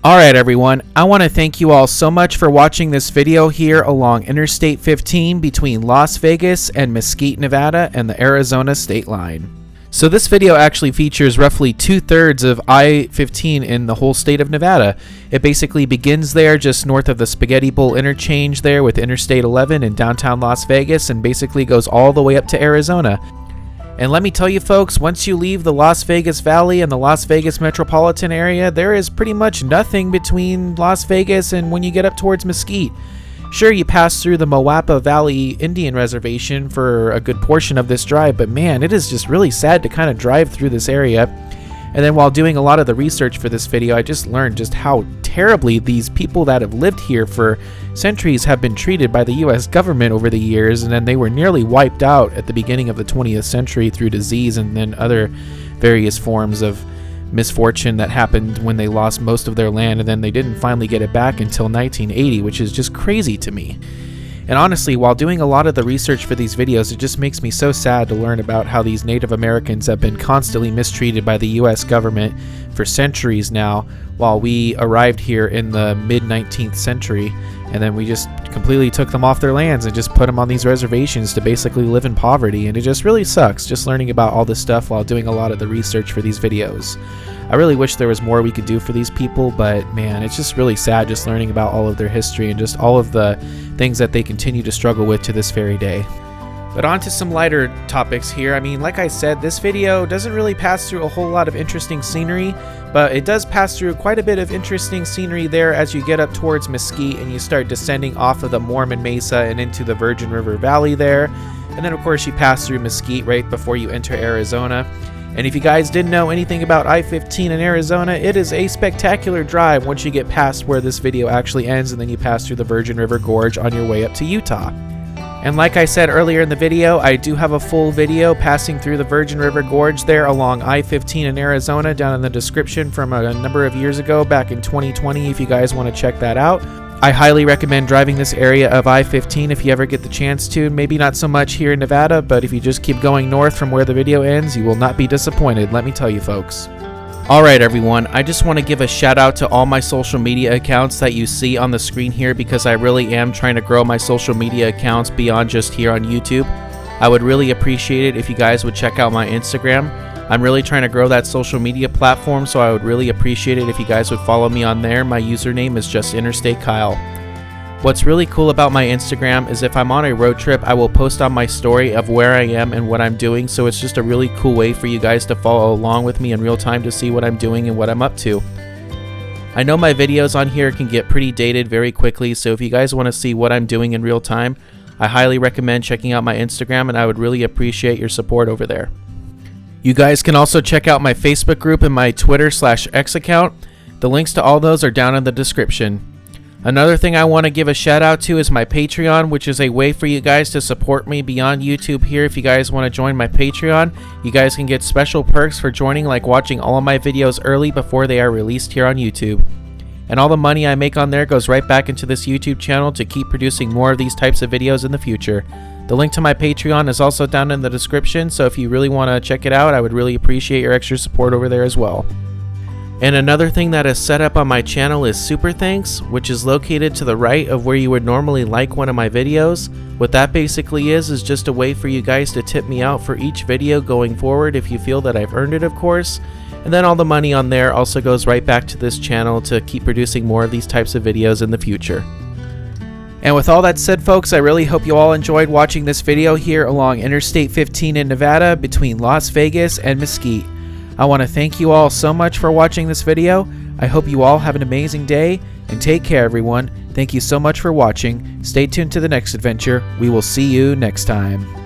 Alright everyone, I want to thank you all so much for watching this video here along Interstate 15 between Las Vegas and Mesquite, Nevada and the Arizona state line. So this video actually features roughly 2/3 of I-15 in the whole state of Nevada. It basically begins there just north of the Spaghetti Bowl interchange there with Interstate 11 in downtown Las Vegas and basically goes all the way up to Arizona. And let me tell you folks, once you leave the Las Vegas Valley and the Las Vegas metropolitan area, there is pretty much nothing between Las Vegas and when you get up towards Mesquite. Sure, you pass through the Moapa Valley Indian Reservation for a good portion of this drive, but man, it is just really sad to kind of drive through this area. And then while doing a lot of the research for this video, I just learned just how terribly these people that have lived here for centuries have been treated by the US government over the years, and then they were nearly wiped out at the beginning of the 20th century through disease and then other various forms of misfortune that happened when they lost most of their land, and then they didn't finally get it back until 1980, which is just crazy to me. And honestly, while doing a lot of the research for these videos, it just makes me so sad to learn about how these Native Americans have been constantly mistreated by the US government for centuries now, while we arrived here in the mid-19th century, and then we just completely took them off their lands and just put them on these reservations to basically live in poverty. And it just really sucks just learning about all this stuff while doing a lot of the research for these videos. I really wish there was more we could do for these people, but man, it's just really sad just learning about all of their history and just all of the things that they continue to struggle with to this very day. But on to some lighter topics here. I mean, like I said, this video doesn't really pass through a whole lot of interesting scenery, but it does pass through quite a bit of interesting scenery there as you get up towards Mesquite and you start descending off of the Morman Mesa and into the Virgin River Valley there. And then of course you pass through Mesquite right before you enter Arizona. And if you guys didn't know anything about I-15 in Arizona, it is a spectacular drive once you get past where this video actually ends, and then you pass through the Virgin River Gorge on your way up to Utah. And like I said earlier in the video, I do have a full video passing through the Virgin River Gorge there along I-15 in Arizona down in the description from a number of years ago, back in 2020, if you guys want to check that out. I highly recommend driving this area of I-15 if you ever get the chance to. Maybe not so much here in Nevada, but if you just keep going north from where the video ends, you will not be disappointed, let me tell you folks. Alright everyone, I just want to give a shout out to all my social media accounts that you see on the screen here, because I really am trying to grow my social media accounts beyond just here on YouTube. I would really appreciate it if you guys would check out my Instagram. I'm really trying to grow that social media platform, so I would really appreciate it if you guys would follow me on there. My username is just InterstateKyle. What's really cool about my Instagram is if I'm on a road trip, I will post on my story of where I am and what I'm doing, so it's just a really cool way for you guys to follow along with me in real time to see what I'm doing and what I'm up to. I know my videos on here can get pretty dated very quickly, so if you guys want to see what I'm doing in real time, I highly recommend checking out my Instagram, and I would really appreciate your support over there. You guys can also check out my Facebook group and my Twitter/X account. The links to all those are down in the description. Another thing I want to give a shout out to is my Patreon, which is a way for you guys to support me beyond YouTube here. If you guys want to join my Patreon, you guys can get special perks for joining, like watching all of my videos early before they are released here on YouTube. And all the money I make on there goes right back into this YouTube channel to keep producing more of these types of videos in the future. The link to my Patreon is also down in the description, so if you really want to check it out, I would really appreciate your extra support over there as well. And another thing that is set up on my channel is Super Thanks, which is located to the right of where you would normally like one of my videos. What that basically is just a way for you guys to tip me out for each video going forward if you feel that I've earned it, of course. And then all the money on there also goes right back to this channel to keep producing more of these types of videos in the future. And with all that said folks, I really hope you all enjoyed watching this video here along Interstate 15 in Nevada between Las Vegas and Mesquite. I want to thank you all so much for watching this video. I hope you all have an amazing day, and take care everyone. Thank you so much for watching. Stay tuned to the next adventure. We will see you next time.